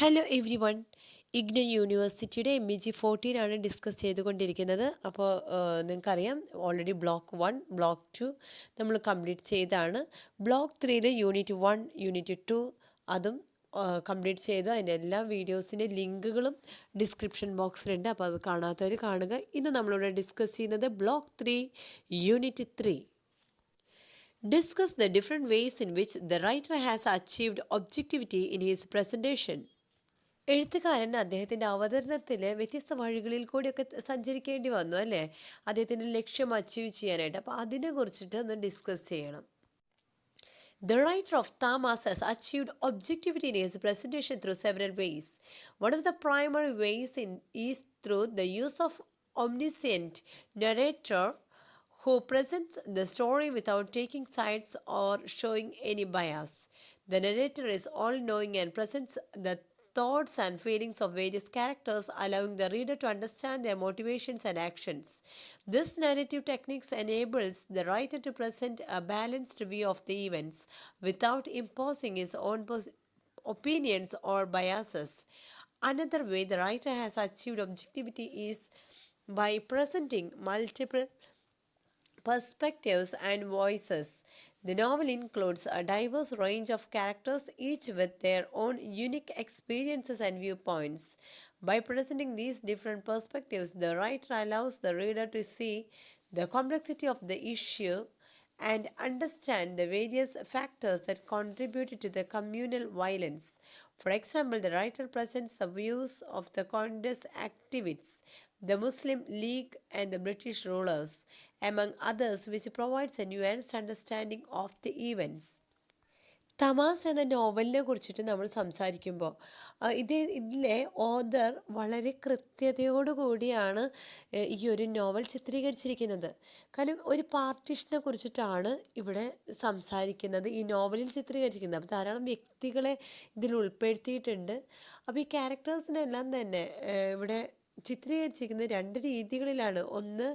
Hello every one. IGNOU യൂണിവേഴ്സിറ്റിയുടെ MEG 14 ആണ് discuss ചെയ്തുകൊണ്ടിരിക്കുന്നത്. അപ്പോൾ നിങ്ങൾക്കറിയാം, ഓൾറെഡി ബ്ലോക്ക് 1 ബ്ലോക്ക് 2 നമ്മൾ കംപ്ലീറ്റ് ചെയ്താണ്. ബ്ലോക്ക് 3 യൂണിറ്റ് 1 യൂണിറ്റ് 2 അതും കംപ്ലീറ്റ് ചെയ്തു. അതിൻ്റെ എല്ലാ വീഡിയോസിൻ്റെ ലിങ്കുകളും ഡിസ്ക്രിപ്ഷൻ ബോക്സിലുണ്ട്. അപ്പോൾ അത് കാണാത്തവർ കാണുക. ഇന്ന് നമ്മളിവിടെ ഡിസ്കസ് ചെയ്യുന്നത് block 3 unit 3. Discuss the different ways in which the writer has achieved objectivity in his presentation. എഴുത്തുകാരൻ അദ്ദേഹത്തിൻ്റെ അവതരണത്തിൽ വ്യത്യസ്ത വഴികളിൽ കൂടിയൊക്കെ സഞ്ചരിക്കേണ്ടി വന്നു അല്ലേ, അദ്ദേഹത്തിൻ്റെ ലക്ഷ്യം അച്ചീവ് ചെയ്യാനായിട്ട്. അപ്പോൾ അതിനെ കുറിച്ചിട്ട് ഒന്ന് ഡിസ്കസ് ചെയ്യണം. The writer of Tamas has achieved objectivity in his presentation through several ways. One of the primary ways is through the use of omniscient narrator who presents the story without taking sides or showing any bias. The narrator is all-knowing and presents the thoughts and feelings of various characters, allowing the reader to understand their motivations and actions. This narrative technique enables the writer to present a balanced view of the events without imposing his own opinions or biases. Another way the writer has achieved objectivity is by presenting multiple perspectives and voices. The novel includes a diverse range of characters, each with their own unique experiences and viewpoints. By presenting these different perspectives, the writer allows the reader to see the complexity of the issue and understand the various factors that contributed to the communal violence. For example, the writer presents the views of the Congress activists, the Muslim League, and the British rulers, among others, which provides a nuanced understanding of the events. തമാസ് എന്ന നോവലിനെ കുറിച്ചിട്ട് നമ്മൾ സംസാരിക്കുമ്പോൾ ഇതിലെ author വളരെ കൃത്യതയോടുകൂടിയാണ് ഈ ഒരു novel ചിത്രീകരിച്ചിരിക്കുന്നത്. കാരണം ഒരു പാർട്ടീഷനെ കുറിച്ചിട്ടാണ് ഇവിടെ സംസാരിക്കുന്നത്, ഈ നോവലിൽ ചിത്രീകരിച്ചിരിക്കുന്നത്. അപ്പോൾ ധാരാളം വ്യക്തികളെ ഇതിൽ ഉൾപ്പെടുത്തിയിട്ടുണ്ട്. അപ്പോൾ ഈ ക്യാരക്ടേഴ്സിനെല്ലാം തന്നെ ഇവിടെ ചിത്രീകരിച്ചിരിക്കുന്നത് രണ്ട് രീതികളിലാണ്. ഒന്ന്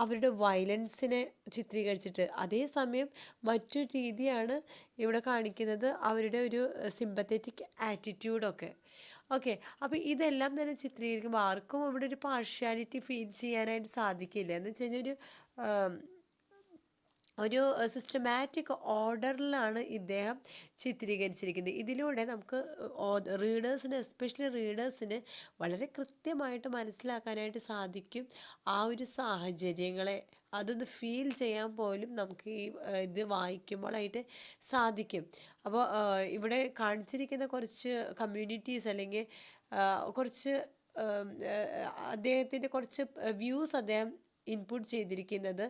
അവരുടെ വയലൻസിനെ ചിത്രീകരിച്ചിട്ട്, അതേസമയം മറ്റൊരു രീതിയാണ് ഇവിടെ കാണിക്കുന്നത് അവരുടെ ഒരു സിമ്പത്തറ്റിക് ആറ്റിറ്റ്യൂഡൊക്കെ. ഓക്കെ, അപ്പോൾ ഇതെല്ലാം തന്നെ ചിത്രീകരിക്കുമ്പോൾ ആർക്കും ഇവിടെ ഒരു പാർഷ്യാലിറ്റി ഫീൽ ചെയ്യാനായിട്ട് സാധിക്കില്ല. എന്ന് വെച്ച് കഴിഞ്ഞാൽ ഒരു സിസ്റ്റമാറ്റിക് ഓർഡറിലാണ് ഇദ്ദേഹം ചിത്രീകരിച്ചിരിക്കുന്നത്. ഇതിലൂടെ നമുക്ക് റീഡേഴ്സിന്, എസ്പെഷ്യലി റീഡേഴ്സിന് വളരെ കൃത്യമായിട്ട് മനസ്സിലാക്കാനായിട്ട് സാധിക്കും ആ ഒരു സാഹചര്യങ്ങളെ. അതൊന്ന് ഫീൽ ചെയ്യാൻ പോലും നമുക്ക് ഇത് വായിക്കുമ്പോഴായിട്ട് സാധിക്കും. അപ്പോൾ ഇവിടെ കാണിച്ചിരിക്കുന്ന കുറച്ച് കമ്മ്യൂണിറ്റീസ്, അല്ലെങ്കിൽ കുറച്ച് അദ്ദേഹത്തിൻ്റെ കുറച്ച് വ്യൂസ് അദ്ദേഹം ഇൻപുട്ട് ചെയ്തിരിക്കുന്നത്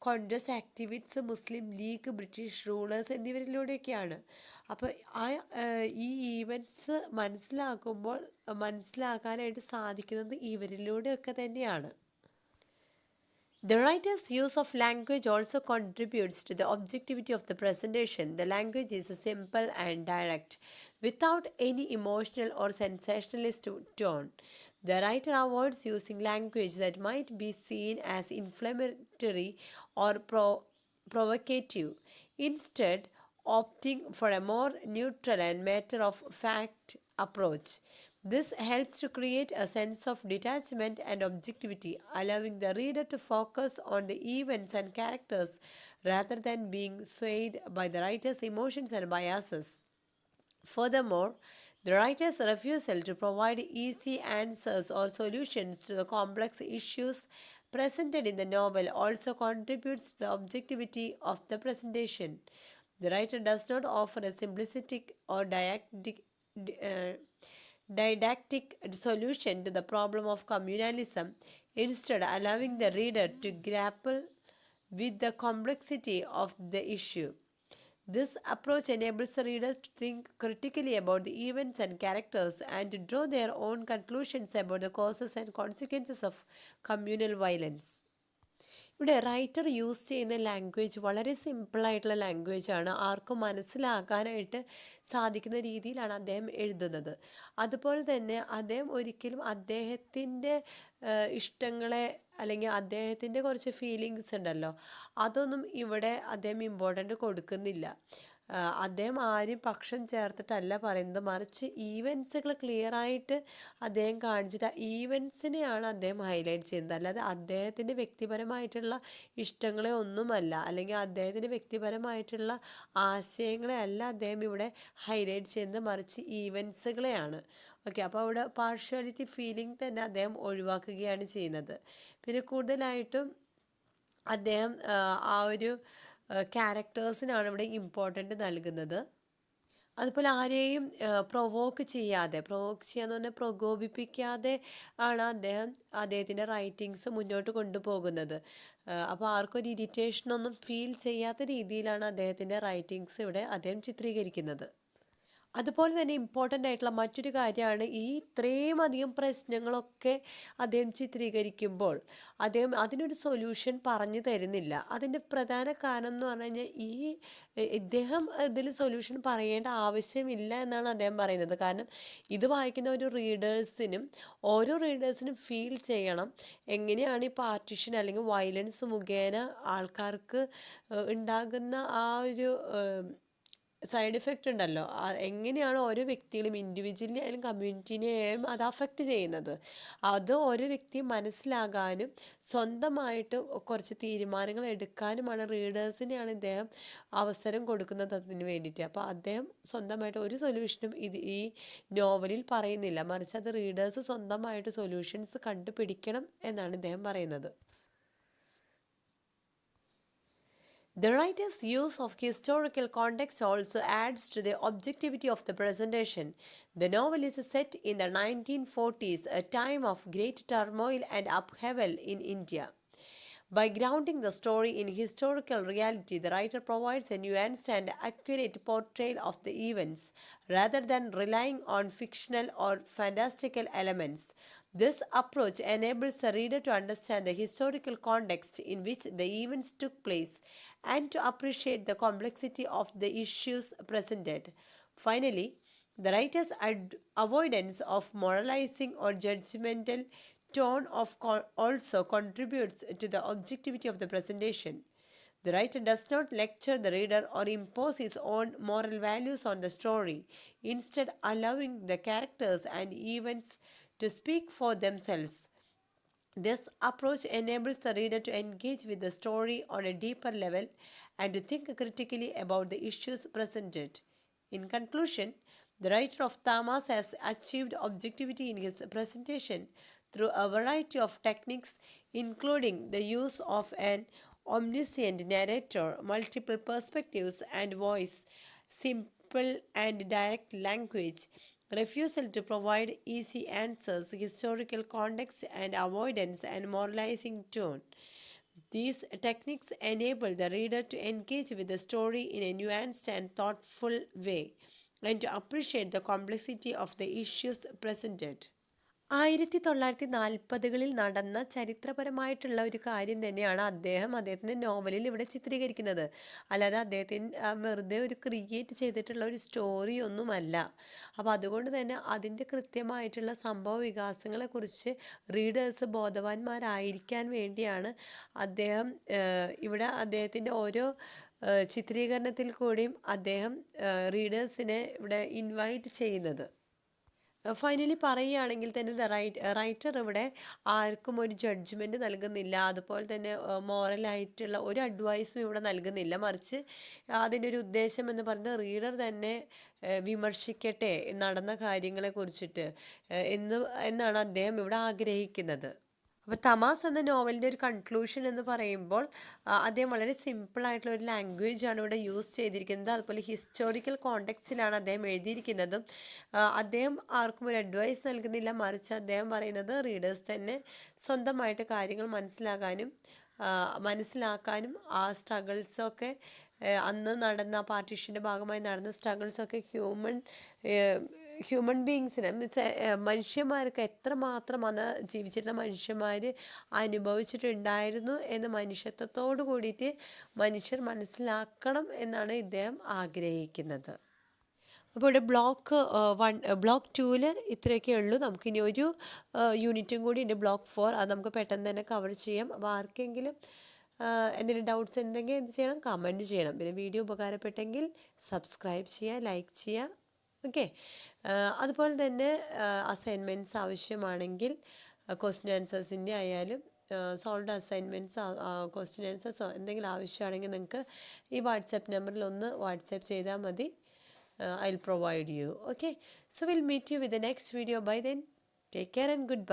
കോൺഗ്രസ് ആക്ടിവിറ്റ്സ്, മുസ്ലിം ലീഗ്, ബ്രിട്ടീഷ് റൂളേഴ്സ് എന്നിവരിലൂടെയൊക്കെയാണ്. അപ്പോൾ ഈ ഈവൻറ്റ്സ് മനസ്സിലാക്കാനായിട്ട് സാധിക്കുന്നത് ഇവരിലൂടെയൊക്കെ തന്നെയാണ്. The writer's use of language also contributes to the objectivity of the presentation. The language is simple and direct, without any emotional or sensationalist tone. The writer avoids using language that might be seen as inflammatory or provocative, instead opting for a more neutral and matter-of-fact approach. This helps to create a sense of detachment and objectivity, allowing the reader to focus on the events and characters rather than being swayed by the writer's emotions and biases. Furthermore, the writer's refusal to provide easy answers or solutions to the complex issues presented in the novel also contributes to the objectivity of the presentation. The writer does not offer a simplistic or didactic solution to the problem of communalism, instead allowing the reader to grapple with the complexity of the issue. This approach enables the reader to think critically about the events and characters and to draw their own conclusions about the causes and consequences of communal violence. ഇവിടെ writer use ചെയ്യുന്ന language വളരെ സിമ്പിളായിട്ടുള്ള ലാംഗ്വേജാണ്. ആർക്കും മനസ്സിലാക്കാനായിട്ട് സാധിക്കുന്ന രീതിയിലാണ് അദ്ദേഹം എഴുതുന്നത്. അതുപോലെ തന്നെ അദ്ദേഹം ഒരിക്കലും അദ്ദേഹത്തിൻ്റെ ഇഷ്ടങ്ങളെ അല്ലെങ്കിൽ അദ്ദേഹത്തിൻ്റെ കുറച്ച് ഫീലിങ്സ് ഉണ്ടല്ലോ, അതൊന്നും ഇവിടെ അദ്ദേഹം ഇമ്പോർട്ടൻ്റ് കൊടുക്കുന്നില്ല. അദ്ദേഹം ആരും പക്ഷം ചേർത്തിട്ടല്ല പറയുന്നത്, മറിച്ച് ഈവൻസുകൾ ക്ലിയർ ആയിട്ട് അദ്ദേഹം കാണിച്ചിട്ട് ഈവൻസിനെയാണ് അദ്ദേഹം ഹൈലൈറ്റ് ചെയ്യുന്നത്. അല്ലാതെ അദ്ദേഹത്തിൻ്റെ വ്യക്തിപരമായിട്ടുള്ള ഇഷ്ടങ്ങളെ ഒന്നുമല്ല, അല്ലെങ്കിൽ അദ്ദേഹത്തിൻ്റെ വ്യക്തിപരമായിട്ടുള്ള ആശയങ്ങളെ അല്ല അദ്ദേഹം ഇവിടെ ഹൈലൈറ്റ് ചെയ്യുന്നത്, മറിച്ച് ഈവൻസുകളെയാണ്. ഓക്കെ, അപ്പോൾ അവിടെ പാർഷ്വാലിറ്റി ഫീലിംഗ് തന്നെ അദ്ദേഹം ഒഴിവാക്കുകയാണ് ചെയ്യുന്നത്. പിന്നെ കൂടുതലായിട്ടും അദ്ദേഹം ആ ഒരു ക്യാരക്ടേഴ്സിനാണ് ഇവിടെ ഇമ്പോർട്ടൻ്റ് നൽകുന്നത്. അതുപോലെ ആരെയും പ്രൊവോക്ക് ചെയ്യാന്ന് പറഞ്ഞാൽ പ്രകോപിപ്പിക്കാതെ ആണ് അദ്ദേഹത്തിൻ്റെ റൈറ്റിങ്സ് മുന്നോട്ട് കൊണ്ടുപോകുന്നത്. അപ്പോൾ ആർക്കും ഒരു ഇറിറ്റേഷനൊന്നും ഫീൽ ചെയ്യാത്ത രീതിയിലാണ് അദ്ദേഹത്തിൻ്റെ റൈറ്റിങ്സ് ഇവിടെ അദ്ദേഹം ചിത്രീകരിക്കുന്നത്. അതുപോലെ തന്നെ ഇമ്പോർട്ടൻ്റ് ആയിട്ടുള്ള മറ്റൊരു കാര്യമാണ്, ഈ ഇത്രയും അധികം പ്രശ്നങ്ങളൊക്കെ അദ്ദേഹം ചിത്രീകരിക്കുമ്പോൾ അദ്ദേഹം അതിനൊരു സൊല്യൂഷൻ പറഞ്ഞു തരുന്നില്ല. അതിൻ്റെ പ്രധാന കാരണം എന്ന് പറഞ്ഞു കഴിഞ്ഞാൽ ഇദ്ദേഹം ഇതിൽ സൊല്യൂഷൻ പറയേണ്ട ആവശ്യമില്ല എന്നാണ് അദ്ദേഹം പറയുന്നത്. കാരണം ഇത് വായിക്കുന്ന ഓരോ റീഡേഴ്സിനും ഫീൽ ചെയ്യണം എങ്ങനെയാണ് ഈ പാർട്ടീഷൻ അല്ലെങ്കിൽ വയലൻസ് മുഖേന ആൾക്കാർക്ക് ഉണ്ടാകുന്ന ആ ഒരു സൈഡ് എഫക്റ്റ് ഉണ്ടല്ലോ, എങ്ങനെയാണ് ഓരോ വ്യക്തികളും ഇൻഡിവിജ്വലി ആയാലും കമ്മ്യൂണിറ്റീനെ ആയാലും അത് അഫക്റ്റ് ചെയ്യുന്നത്, അത് ഓരോ വ്യക്തിയും മനസ്സിലാകാനും സ്വന്തമായിട്ട് കുറച്ച് തീരുമാനങ്ങൾ എടുക്കാനുമാണ് റീഡേഴ്സിനെയാണ് ഇദ്ദേഹം അവസരം കൊടുക്കുന്നത് അതിന് വേണ്ടിയിട്ട്. അപ്പോൾ അദ്ദേഹം സ്വന്തമായിട്ട് ഒരു സൊല്യൂഷനും ഈ നോവലിൽ പറയുന്നില്ല, മറിച്ച് അത് റീഡേഴ്സ് സ്വന്തമായിട്ട് സൊല്യൂഷൻസ് കണ്ടുപിടിക്കണം എന്നാണ് ഇദ്ദേഹം പറയുന്നത്. The writer's use of historical context also adds to the objectivity of the presentation. The novel is set in the 1940s, a time of great turmoil and upheaval in India. By grounding the story in historical reality, the writer provides a nuanced and accurate portrayal of the events, rather than relying on fictional or fantastical elements. This approach enables the reader to understand the historical context in which the events took place and to appreciate the complexity of the issues presented. Finally, the writer's avoidance of moralizing or judgmental tone also contributes to the objectivity of the presentation. The writer does not lecture the reader or impose his own moral values on the story, instead allowing the characters and events to speak for themselves. This approach enables the reader to engage with the story on a deeper level and to think critically about the issues presented. In conclusion, the writer of Tamas has achieved objectivity in his presentation through a variety of techniques, including the use of an omniscient narrator, multiple perspectives and voice, simple and direct language, refusal to provide easy answers, historical context, and avoidance and moralizing tone. These techniques enable the reader to engage with the story in a nuanced and thoughtful way and to appreciate the complexity of the issues presented. 1940-കളിൽ നടന്ന ചരിത്രപരമായിട്ടുള്ള ഒരു കാര്യം തന്നെയാണ് അദ്ദേഹത്തിൻ്റെ നോവലിൽ ഇവിടെ ചിത്രീകരിക്കുന്നത്. അല്ലാതെ അദ്ദേഹത്തിന് വെറുതെ ഒരു ക്രിയേറ്റ് ചെയ്തിട്ടുള്ള ഒരു സ്റ്റോറി ഒന്നുമല്ല. അപ്പോൾ അതുകൊണ്ട് തന്നെ അതിൻ്റെ കൃത്യമായിട്ടുള്ള സംഭവ വികാസങ്ങളെക്കുറിച്ച് റീഡേഴ്സ് ബോധവാന്മാരായിരിക്കാൻ വേണ്ടിയാണ് അദ്ദേഹം ഇവിടെ അദ്ദേഹത്തിൻ്റെ ഓരോ ചിത്രീകരണത്തിൽ കൂടിയും അദ്ദേഹം റീഡേഴ്സിനെ ഇവിടെ ഇൻവൈറ്റ് ചെയ്യുന്നത്. ഫൈനലി പറയുകയാണെങ്കിൽ തന്നെ റൈറ്റർ ഇവിടെ ആർക്കും ഒരു ജഡ്ജ്മെൻറ്റ് നൽകുന്നില്ല, അതുപോലെ തന്നെ മോറലായിട്ടുള്ള ഒരു അഡ്വൈസും ഇവിടെ നൽകുന്നില്ല, മറിച്ച് അതിൻ്റെ ഒരു ഉദ്ദേശം എന്ന് പറയുന്നത് റീഡർ തന്നെ വിമർശിക്കട്ടെ നടന്ന കാര്യങ്ങളെ കുറിച്ചിട്ട് എന്നാണ് അദ്ദേഹം ഇവിടെ ആഗ്രഹിക്കുന്നത്. അപ്പോൾ തമാസ് എന്ന നോവലിൻ്റെ ഒരു കൺക്ലൂഷൻ എന്ന് പറയുമ്പോൾ അദ്ദേഹം വളരെ സിമ്പിളായിട്ടുള്ള ഒരു ലാംഗ്വേജാണ് ഇവിടെ യൂസ് ചെയ്തിരിക്കുന്നത്. അതുപോലെ ഹിസ്റ്റോറിക്കൽ കോണ്ടെക്സ്റ്റിലാണ് അദ്ദേഹം എഴുതിയിരിക്കുന്നതും. അദ്ദേഹം ആർക്കും ഒരു അഡ്വൈസ് നൽകുന്നില്ല, മറിച്ച് അദ്ദേഹം പറയുന്നത് റീഡേഴ്സ് തന്നെ സ്വന്തമായിട്ട് കാര്യങ്ങൾ മനസ്സിലാക്കാനും ആ സ്ട്രഗിൾസൊക്കെ അന്ന് നടന്ന പാർട്ടീഷൻ്റെ ഭാഗമായി നടന്ന സ്ട്രഗിൾസൊക്കെ ഹ്യൂമൻ ബീങ്സിന് മനുഷ്യന്മാർക്ക് എത്രമാത്രം അന്ന് ജീവിച്ചിരുന്ന മനുഷ്യന്മാർ അനുഭവിച്ചിട്ടുണ്ടായിരുന്നു എന്ന് മനുഷ്യത്വത്തോടു കൂടിയിട്ട് മനുഷ്യർ മനസ്സിലാക്കണം എന്നാണ് ഇദ്ദേഹം ആഗ്രഹിക്കുന്നത്. അപ്പോൾ ഇവിടെ ബ്ലോക്ക് 2-ൽ ഇത്രയൊക്കെ ഉള്ളൂ. നമുക്കിനി ഒരു യൂണിറ്റും കൂടി ഉണ്ട്, ബ്ലോക്ക് 4. അത് നമുക്ക് പെട്ടെന്ന് തന്നെ കവർ ചെയ്യാം. അപ്പോൾ ആർക്കെങ്കിലും എന്തെങ്കിലും ഡൗട്ട്സ് ഉണ്ടെങ്കിൽ എന്ത് ചെയ്യണം, കമൻറ്റ് ചെയ്യണം. പിന്നെ വീഡിയോ ഉപകാരപ്പെട്ടെങ്കിൽ സബ്സ്ക്രൈബ് ചെയ്യുക, ലൈക്ക് ചെയ്യുക. ഓക്കെ. അതുപോലെ തന്നെ അസൈൻമെൻറ്റ്സ് ആവശ്യമാണെങ്കിൽ ക്വസ്റ്റ്യൻ ആൻസേഴ്സിൻ്റെ ആയാലും സോൾവ്ഡ് അസൈൻമെൻറ്റ്സ്, ക്വസ്റ്റ്യൻ ആൻസേഴ്സോ എന്തെങ്കിലും ആവശ്യമാണെങ്കിൽ നിങ്ങൾക്ക് ഈ വാട്സാപ്പ് നമ്പറിൽ ഒന്ന് വാട്സാപ്പ് ചെയ്താൽ മതി. I'll provide you. Okay. So we'll meet you with the next video. By then, take care and goodbye.